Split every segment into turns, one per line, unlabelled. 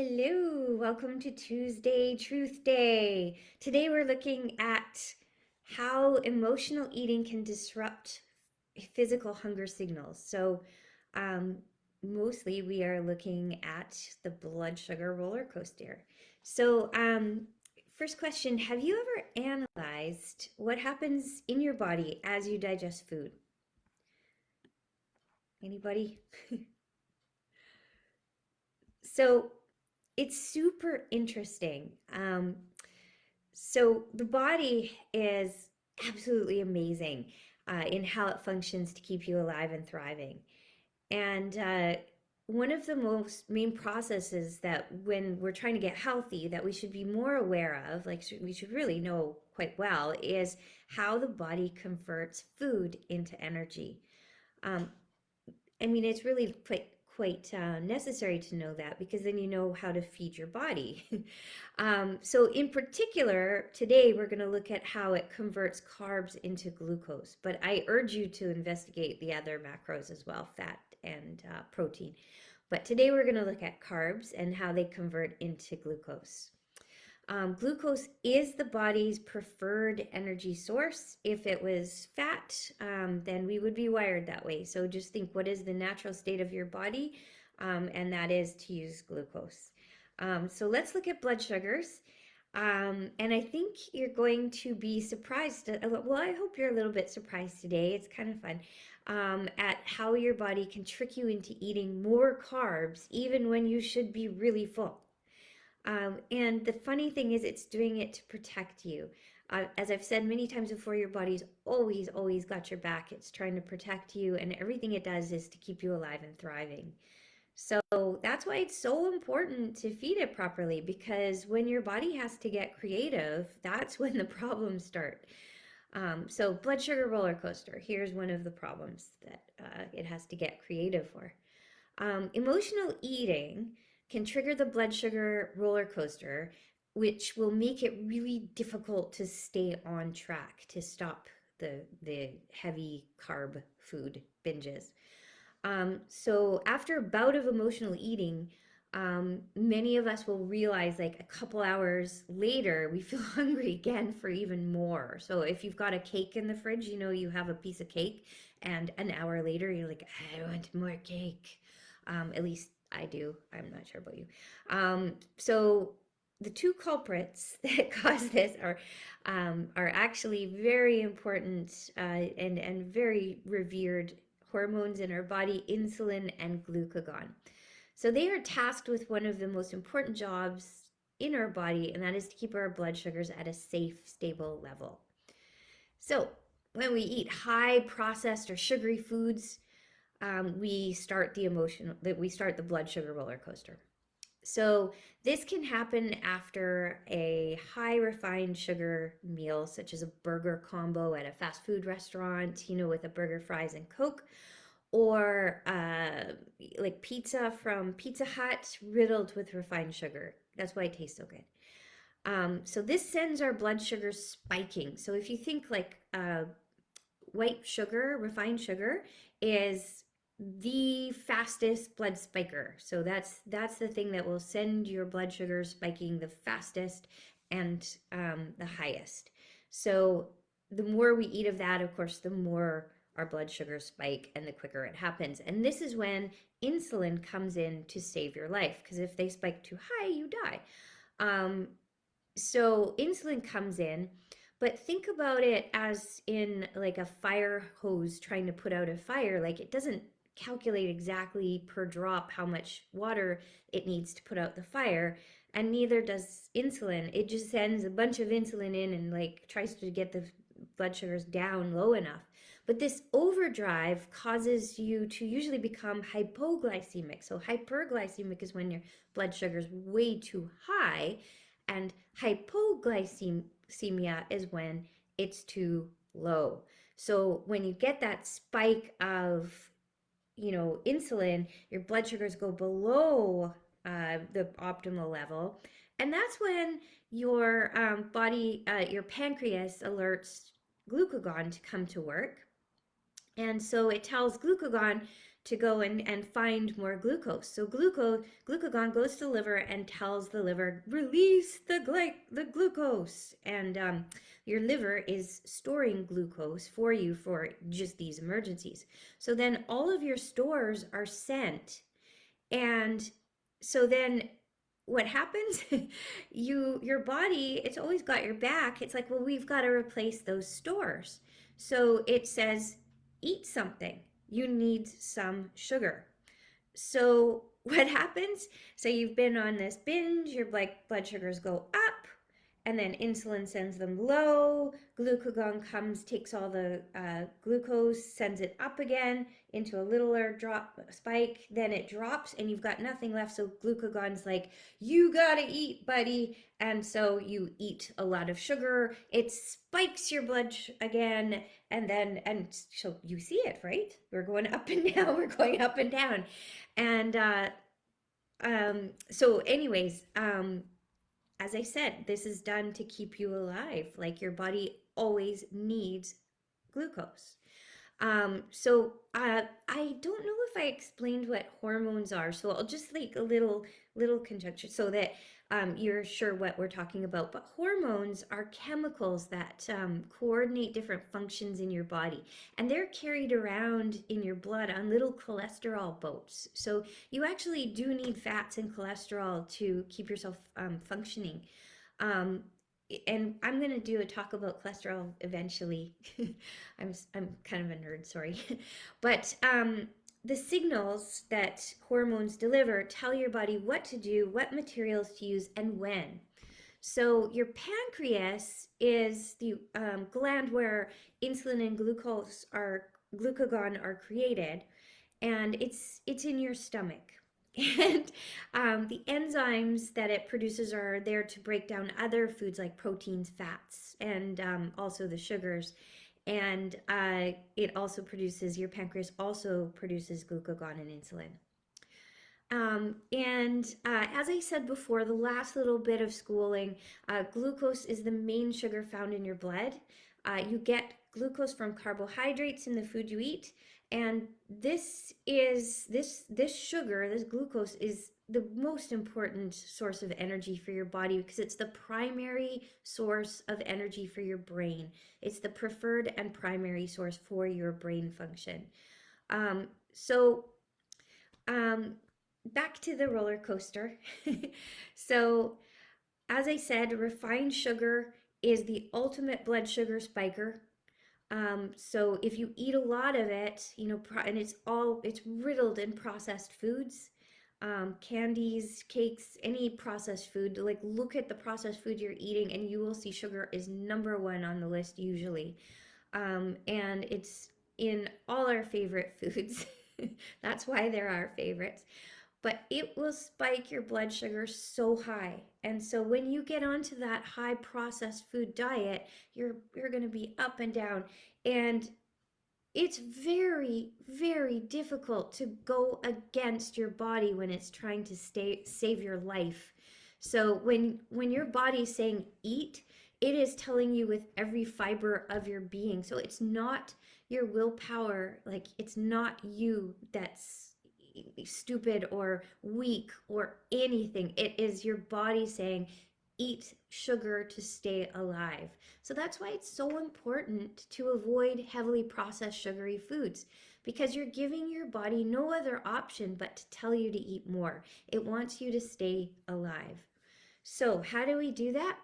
Hello, welcome to Tuesday Truth Day. Today we're looking at how emotional eating can disrupt physical hunger signals. Um, Mostly we are looking at the blood sugar roller coaster. So, first question, have you ever analyzed what happens in your body as you digest food? Anybody? So, it's super interesting. So the body is absolutely amazing in how it functions to keep you alive and thriving. And one of the most main processes that when we're trying to get healthy that we should be more aware of, like we should really know quite well, is how the body converts food into energy. Um, I mean, it's really quite necessary to know that because then you know how to feed your body. So in particular, today we're going to look at how it converts carbs into glucose. But I urge you to investigate the other macros as well, fat and protein. But today we're going to look at carbs and how they convert into glucose. Glucose is the body's preferred energy source. If it was fat, then we would be wired that way. So just think, what is the natural state of your body? And that is to use glucose. So let's look at blood sugars. And I think you're going to be surprised. Well, I hope you're a little bit surprised today. It's kind of fun at how your body can trick you into eating more carbs even when you should be really full. And the funny thing is, it's doing it to protect you. As I've said many times before, your body's always got your back. It's trying to protect you, and everything it does is to keep you alive and thriving. So that's why it's so important to feed it properly, because when your body has to get creative, that's when the problems start. So, blood sugar roller coaster, here's one of the problems that it has to get creative for. Emotional eating can trigger the blood sugar roller coaster, which will make it really difficult to stay on track to stop the heavy carb food binges. So after a bout of emotional eating, many of us will realize like a couple hours later, we feel hungry again for even more. So if you've got a cake in the fridge, you know, you have a piece of cake, and an hour later, you're like, I want more cake. At least I do. I'm not sure about you. So the two culprits that cause this are actually very important and very revered hormones in our body, insulin and glucagon. So they are tasked with one of the most important jobs in our body, and that is to keep our blood sugars at a safe, stable level. So when we eat high processed or sugary foods, we start the blood sugar roller coaster. So this can happen after a high refined sugar meal, such as a burger combo at a fast food restaurant, you know, with a burger, fries, and Coke, or like pizza from Pizza Hut riddled with refined sugar. That's why it tastes so good. So this sends our blood sugar spiking. So if you think like white sugar, refined sugar, is the fastest blood spiker. So that's the thing that will send your blood sugar spiking the fastest and the highest. So the more we eat of that, of course, the more our blood sugars spike and the quicker it happens. And this is when insulin comes in to save your life, because if they spike too high, you die. Um, so insulin comes in, but think about it as in like a fire hose trying to put out a fire. Like it doesn't calculate exactly per drop how much water it needs to put out the fire, and neither does insulin. It just sends a bunch of insulin in and like tries to get the blood sugars down low enough. But this overdrive causes you to usually become hypoglycemic. So hyperglycemic is when your blood sugar is way too high, and hypoglycemia is when it's too low. So when you get that spike of, you know, insulin, your blood sugars go below the optimal level. And that's when your your pancreas alerts glucagon to come to work. And so it tells glucagon to go and find more glucose. So glucagon goes to the liver and tells the liver, release the glucose. And your liver is storing glucose for you for just these emergencies. So then all of your stores are sent, and so then what happens? Your body, it's always got your back. It's like, well, we've got to replace those stores. So it says, eat something. You need some sugar. So what happens? So you've been on this binge, your blood sugars go up, and then insulin sends them low. Glucagon comes, takes all the glucose, sends it up again into a littler drop spike. Then it drops, and you've got nothing left. So glucagon's like, you gotta eat, buddy. And so you eat a lot of sugar. It spikes your blood again, and so you see it, right? We're going up and down. We're going up and down, and so anyways, as I said, this is done to keep you alive. Like your body always needs glucose. I don't know if I explained what hormones are, so I'll just like a little conjecture so that you're sure what we're talking about. But hormones are chemicals that coordinate different functions in your body, and they're carried around in your blood on little cholesterol boats. So you actually do need fats and cholesterol to keep yourself functioning. Um, and I'm going to do a talk about cholesterol eventually. I'm kind of a nerd, sorry. But the signals that hormones deliver tell your body what to do, what materials to use, and when. So your pancreas is the gland where insulin and glucagon are created, and it's in your stomach. And the enzymes that it produces are there to break down other foods like proteins, fats, and also the sugars. And it also produces, your pancreas also produces glucagon and insulin. As I said before, the last little bit of schooling, glucose is the main sugar found in your blood. You get glucose from carbohydrates in the food you eat, and this sugar, this glucose, is the most important source of energy for your body because it's the primary source of energy for your brain. It's the preferred and primary source for your brain function. Um, so um, Back to the roller coaster. So, as I said, refined sugar is the ultimate blood sugar spiker. So if you eat a lot of it, and it's riddled in processed foods, candies, cakes, any processed food. Like look at the processed food you're eating, and you will see sugar is number one on the list usually, and it's in all our favorite foods. That's why they're our favorites, but it will spike your blood sugar so high. And so when you get onto that high processed food diet, you're going to be up and down, and it's very, very difficult to go against your body when it's trying to save your life. So when your body's saying eat, it is telling you with every fiber of your being. So it's not your willpower, like it's not you that's stupid or weak or anything. It is your body saying eat sugar to stay alive. So that's why it's so important to avoid heavily processed sugary foods, because you're giving your body no other option but to tell you to eat more. It wants you to stay alive. So how do we do that?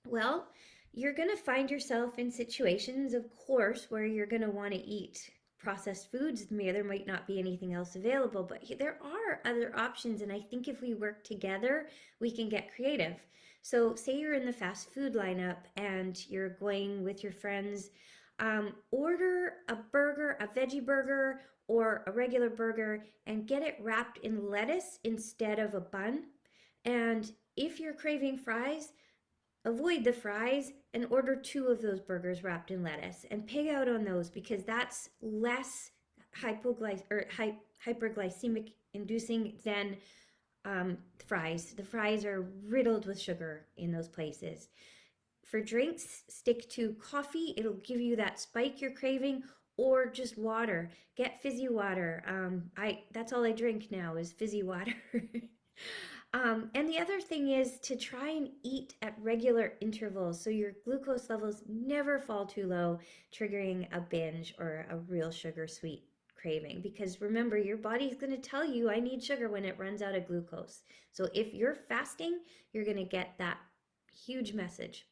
Well, you're going to find yourself in situations, of course, where you're going to want to eat processed foods. There might not be anything else available, but there are other options. And I think if we work together, we can get creative. So say you're in the fast food lineup and you're going with your friends, order a burger, a veggie burger or a regular burger, and get it wrapped in lettuce instead of a bun. And if you're craving fries, avoid the fries and order 2 of those burgers wrapped in lettuce and pig out on those, because that's less hyperglycemic inducing than fries. The fries are riddled with sugar in those places. For drinks, stick to coffee. It'll give you that spike you're craving, or just water. Get fizzy water. That's all I drink now is fizzy water. And the other thing is to try and eat at regular intervals so your glucose levels never fall too low, triggering a binge or a real sugar sweet craving. Because remember, your body's going to tell you, I need sugar when it runs out of glucose. So if you're fasting, you're going to get that huge message.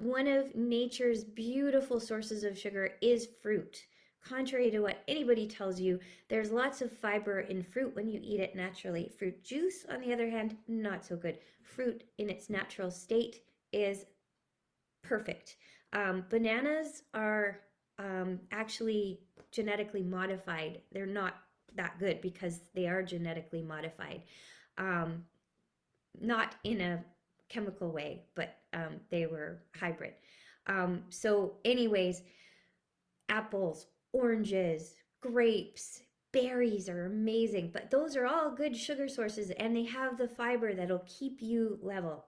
One of nature's beautiful sources of sugar is fruit. Contrary to what anybody tells you, there's lots of fiber in fruit when you eat it naturally. Fruit juice, on the other hand, not so good. Fruit in its natural state is perfect. Bananas are actually genetically modified. They're not that good because they are genetically modified. Um, Not in a chemical way, but they were hybrid. Anyways, apples, oranges, grapes, berries are amazing, but those are all good sugar sources and they have the fiber that'll keep you level.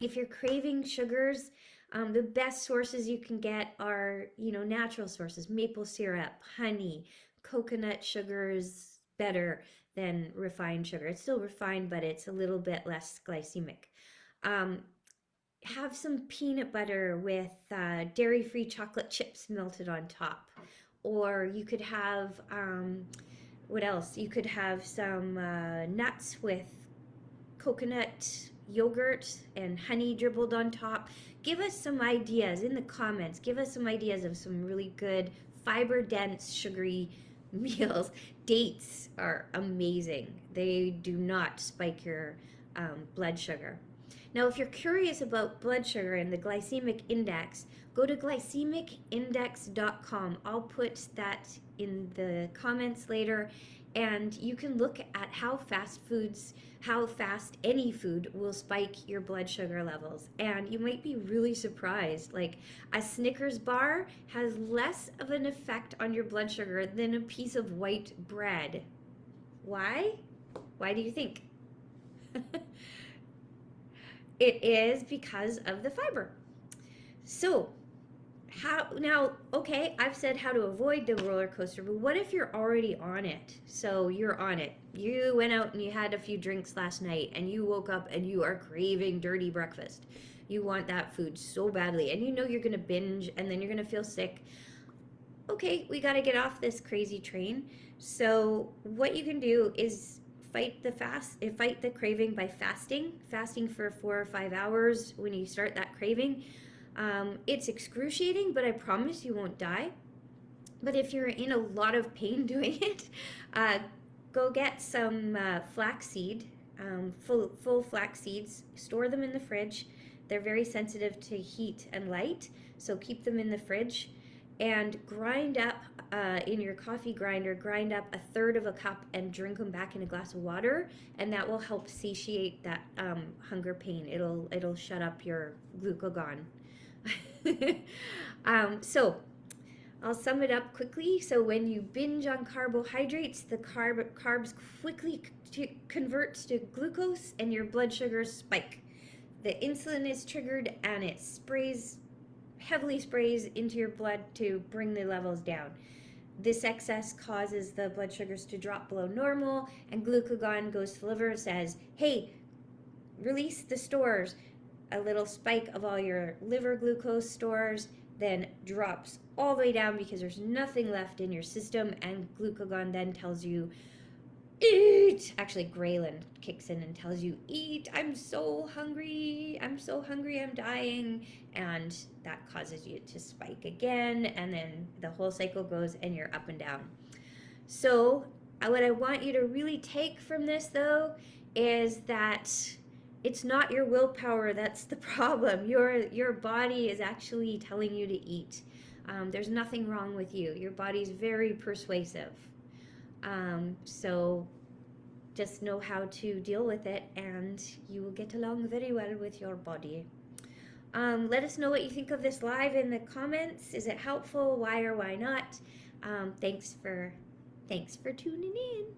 If you're craving sugars, the best sources you can get are, natural sources, maple syrup, honey, coconut sugars, better than refined sugar. It's still refined, but it's a little bit less glycemic. Um, have some peanut butter with dairy-free chocolate chips melted on top. Or you could have, what else? You could have some nuts with coconut yogurt and honey dribbled on top. Give us some ideas in the comments. Give us some ideas of some really good fiber dense sugary meals. Dates are amazing. They do not spike your blood sugar. Now, if you're curious about blood sugar and the glycemic index, go to glycemicindex.com. I'll put that in the comments later, and you can look at how fast any food will spike your blood sugar levels. And you might be really surprised. Like a Snickers bar has less of an effect on your blood sugar than a piece of white bread. Why? Why do you think? It is because of the fiber. So, okay, I've said how to avoid the roller coaster, but what if you're already on it? So you're on it. You went out and you had a few drinks last night and you woke up and you are craving dirty breakfast. You want that food so badly and you know you're going to binge and then you're going to feel sick. Okay, we got to get off this crazy train. So what you can do is fight the craving by fasting for 4 or 5 hours when you start that craving. It's excruciating, but I promise you won't die. But if you're in a lot of pain doing it, go get some flaxseed, full flax seeds, store them in the fridge. They're very sensitive to heat and light, so keep them in the fridge and grind up in your coffee grinder, grind up 1/3 of a cup and drink them back in a glass of water, and that will help satiate that hunger pain. It'll shut up your glucagon. So I'll sum it up quickly. So when you binge on carbohydrates, the carbs quickly convert to glucose and your blood sugars spike. The insulin is triggered and it heavily sprays into your blood to bring the levels down. This excess causes the blood sugars to drop below normal, and glucagon goes to the liver and says, hey, release the stores. A little spike of all your liver glucose stores, then drops all the way down because there's nothing left in your system, and glucagon then tells you, eat. Actually, ghrelin kicks in and tells you, eat. I'm so hungry, I'm dying. And that causes you to spike again, and then the whole cycle goes and you're up and down. So what I want you to really take from this, though, is that it's not your willpower that's the problem. Your body is actually telling you to eat. There's nothing wrong with you. Your body's very persuasive. So just know how to deal with it and you will get along very well with your body. Let us know what you think of this live in the comments. Is it helpful? Why or why not? Thanks for tuning in.